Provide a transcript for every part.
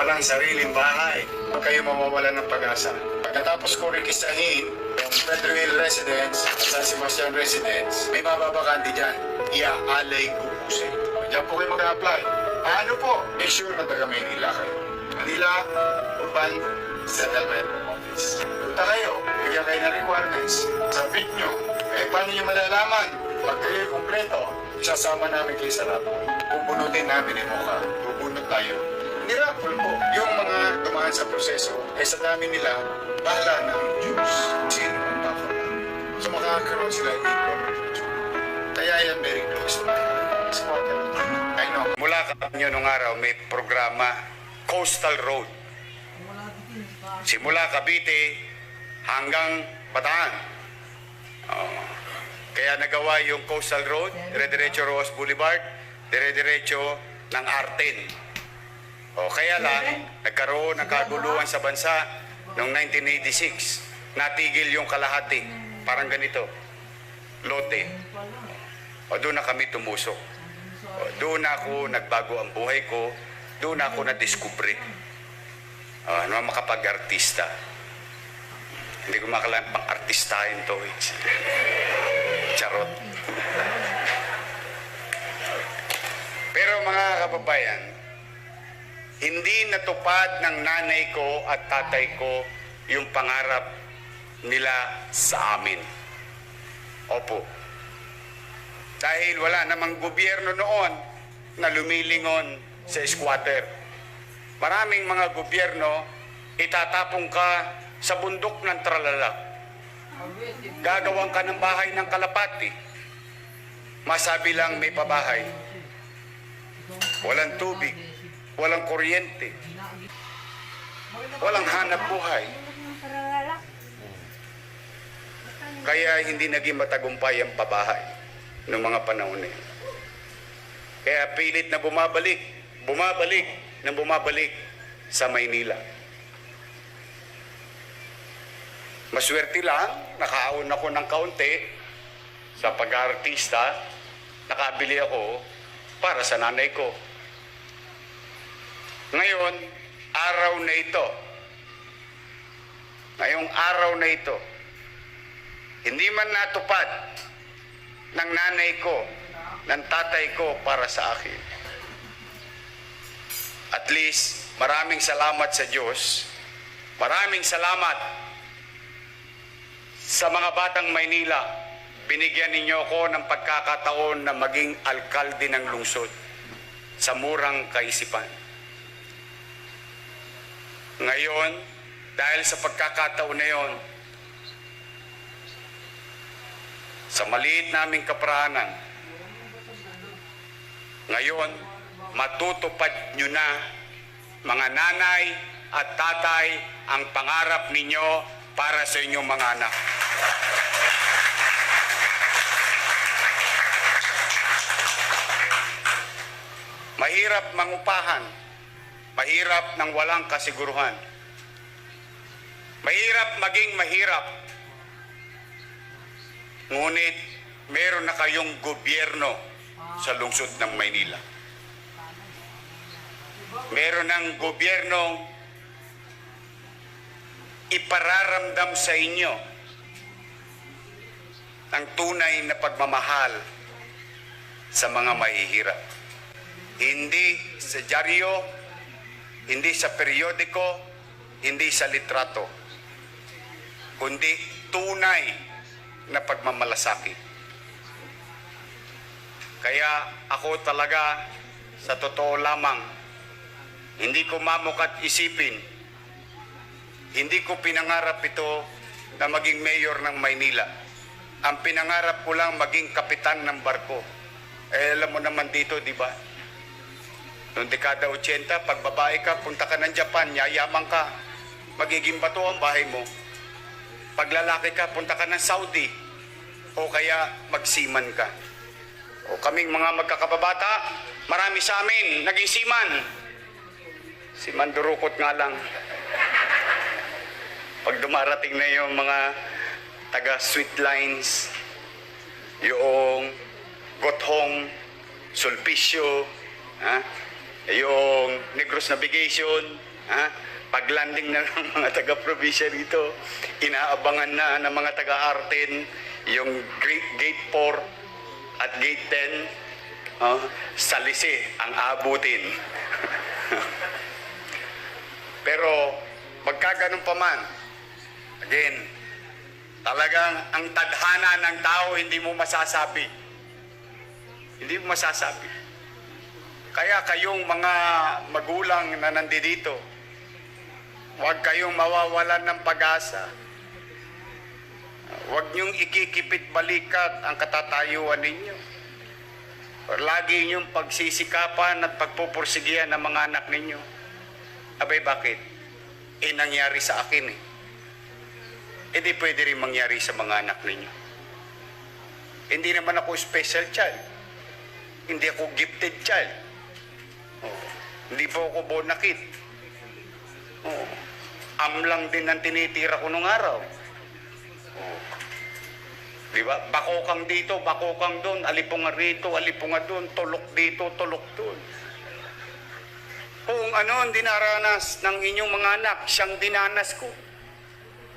walang sariling bahay. Huwag kayo mawawalan ng pag-asa. Pagkatapos ko rekistahin yung Federal Residence at San Sebastian Residence, may mababakante dyan. Iaalay ko po sa inyo. Diyan po kayo mag-apply. Paano po? Make sure na taga Maynila kayo. Manila Urban Settlement Office. Punta kayo. Bigyan kayo ng requirements. Submit nyo. Eh, paano nyo malalaman? Pag kayo kompleto, isasama namin kayo sa rapo. Pupunutin namin yung mukha. Pupunot tayo. Miracle po. Yung mga dumaan sa proseso, eh sa dami nila, bahala ng Diyos. Sino ang bako? So makakaroon sila dito. Kaya yan very close. I know. Mula kanyo nung araw, may programa, Coastal Road. Simula Cavite hanggang Bataan. Kaya nagawa yung Coastal Road, dire-diretso Roas Boulevard, dire-diretso ng Arten. Kaya lang, nagkaroon ng kaguluhan sa bansa noong 1986. Natigil yung kalahati. Parang ganito. Lote. Doon na kami tumusok. Doon ako nagbago ang buhay ko. Doon ako na-discovery. Makapag-artista. Hindi ko makalang pang-artistahin to. Charot. Pero mga kababayan, hindi natupad ng nanay ko at tatay ko yung pangarap nila sa amin. Opo. Dahil wala namang gobyerno noon na lumilingon sa squatter. Maraming mga gobyerno, itatapong ka sa bundok ng tralala. Gagawan ka ng bahay ng kalapati. Masabi lang may pabahay. Walang tubig. Walang kuryente. Walang hanap buhay. Kaya hindi naging matagumpay ang pabahay noong mga panahon na yun. Kaya pilit na bumabalik sa Maynila. Maswerte lang, nakaahon ako ng kaunti sa pag-artista, nakabili ako para sa nanay ko. Ngayon, ngayong araw na ito, hindi man natupad ng nanay ko, ng tatay ko para sa akin. At least, maraming salamat sa Diyos. Maraming salamat sa mga batang Maynila. Binigyan ninyo ako ng pagkakataon na maging alkalde ng lungsod sa murang kaisipan. Ngayon, dahil sa pagkakataon na yon, sa maliit naming kaparaanan, ngayon, matutupad nyo na, mga nanay at tatay, ang pangarap ninyo para sa inyong mga anak. Mahirap mangupahan. Mahirap nang walang kasiguruhan. Mahirap maging mahirap. Ngunit meron na kayong gobyerno sa lungsod ng Maynila. Meron ng gobyernong ipararamdam sa inyo ang tunay na pagmamahal sa mga mahihirap. Hindi sa dyaryo, hindi sa periodiko, hindi sa litrato, kundi tunay na pagmamalasakit. Kaya ako talaga, sa totoo lamang, hindi ko mamukat isipin, hindi ko pinangarap ito na maging mayor ng Maynila. Ang pinangarap ko lang maging kapitan ng barko. Alam mo naman dito, di ba? Noong dekada 80, pag babae ka, punta ka ng Japan, yayaman ka, magiging bato ang bahay mo. Pag lalaki ka, punta ka ng Saudi, o kaya magsiman ka. O kaming mga magkakababata, marami sa amin, naging siman. Si Mandurukot nga lang. Pag dumarating na yung mga taga Sweet Lines, yung Gothong, Sulpicio, yung Negros Navigation, Ha? Paglanding na ng mga taga-probinsya dito, inaabangan na ng mga taga-Arten yung Gate 4 at Gate 10, salisi ang abutin. Pero pagka ganun pa man, again, talagang ang tadhana ng tao hindi mo masasabi. Hindi mo masasabi. Kaya kayong mga magulang na nandito, huwag kayong mawawalan ng pag-asa. Huwag niyong ikikipit balikat ang katatayuan ninyo. Lagi niyong pagsisikapan at pagpupursigihan ng mga anak ninyo. Abay, bakit? Nangyari sa akin eh. Di pwede rin mangyari sa mga anak ninyo. Hindi naman ako special child. Hindi ako gifted child. Hindi po ako born a kid. Amlang din ang tinitira ko nung araw. Diba? Bakokang dito, bakokang doon, alipunga rito, alipunga doon, tulok dito, tulok doon. Kung ano ang dinaranas ng inyong mga anak, siyang dinanas ko.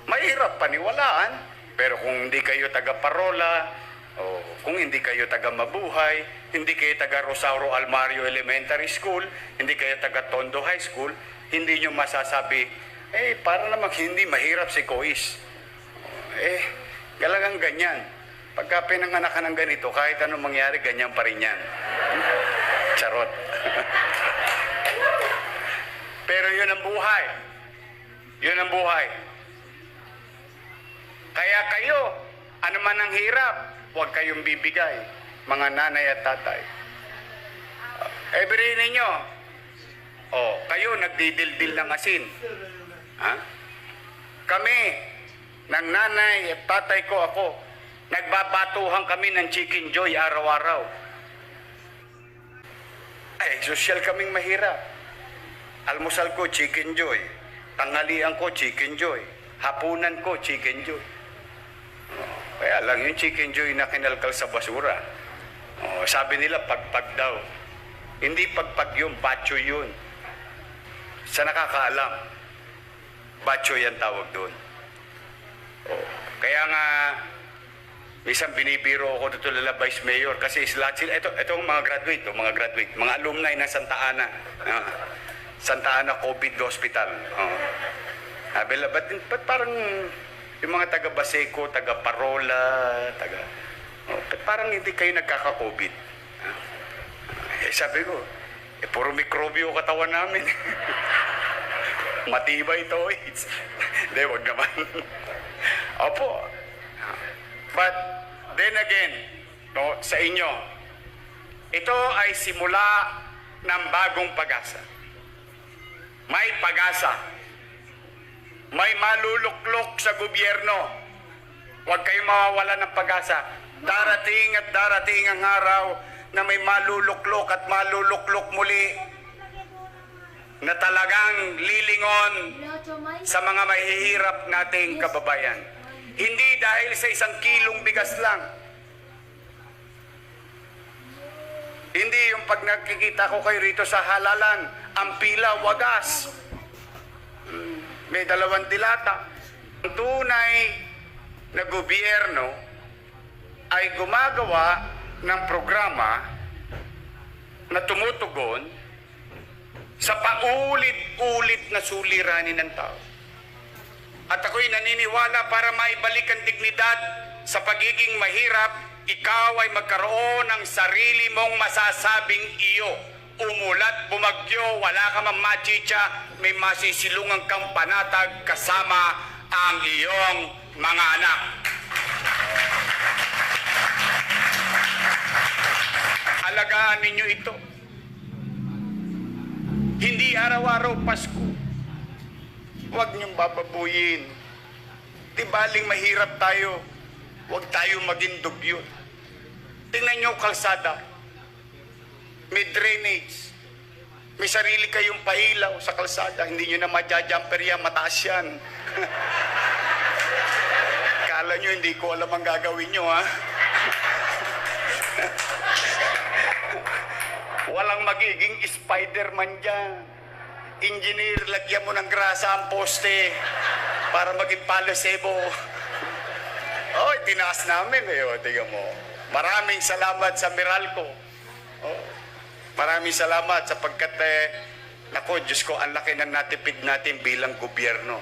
Mahirap paniwalaan. Pero kung hindi kayo taga-Parola, o kung hindi kayo taga-Mabuhay, hindi kayo taga-Rosauro Almario Elementary School, hindi kayo taga-Tondo High School, hindi nyo masasabi, para namang hindi mahirap si Kois. Galagang ganyan. Pagka pinanganak ka ng ganito, kahit anong mangyari, ganyan pa rin yan. Charot. Pero yun ang buhay. Yun ang buhay. Kaya kayo, ano man ang hirap, huwag kayong bibigay, mga nanay at tatay. Every ninyo, kayo nagdidildil ng asin. Ha? Kami, ng nanay at tatay ko ako, nagbabatuhan kami ng Chicken Joy araw-araw. Social kaming mahirap. Almusal ko, Chicken Joy. Tanghalian ko, Chicken Joy. Hapunan ko, Chicken Joy. Kaya lang yung Chicken Joy na kinalkal sa basura. Sabi nila, pagpag daw. Hindi pagpag yun, bacho yun. Sa nakakaalam, bacho yan tawag doon. Kaya nga, isang binibiro ako dito lala Vice Mayor kasi lahat sila, ito mga graduate, mga alumni ng Santa Ana. Santa Ana COVID Hospital. Ba't parang yung mga taga Baseco, taga Parola, parang hindi kayo nagkaka-COVID. Sabi ko, puro mikrobyo katawan namin. Matibay ito. Hindi, wag naman. Opo. But then again, sa inyo, ito ay simula ng bagong pag-asa. May pag-asa. May maluluklok sa gobyerno. Huwag kayong mawawala ng pag-asa. Darating at darating ang araw na may maluluklok at maluluklok muli na talagang lilingon sa mga mahihirap nating kababayan. Hindi dahil sa 1 kilong bigas lang. Hindi yung pag nakikita ko kayo rito sa halalan, ang pila wagas. May 2 dilata. Ang tunay na gobyerno ay gumagawa ng programa na tumutugon sa paulit-ulit na suliranin ng tao. At ako'y naniniwala para maibalik ang dignidad sa pagiging mahirap, ikaw ay magkaroon ng sarili mong masasabing iyo. Umulat, bumagyo, wala ka mang machicha, may masisilungan kang panatag kasama ang iyong mga anak. Alagaan ninyo ito. Hindi araw-araw Pasko. Huwag niyong bababuyin. Di baling mahirap tayo. Huwag tayo maging dugyot. Tingnan niyo kalsada. May drainage. May sarili kayong pailaw sa kalsada. Hindi niyo na madjajumper yan. Mataas yan. Kala niyo hindi ko alam ang gagawin niyo, ha? Walang magiging Spider-Man dyan. engineer, lagyan mo ng grasa ang poste para maging palo sebo. Oh, tinaas namin eh. O, tingnan mo. Maraming salamat sa Meralco. Oh, maraming salamat sapagkat, nako, Diyos ko, ang laki ng natipid natin bilang gobyerno.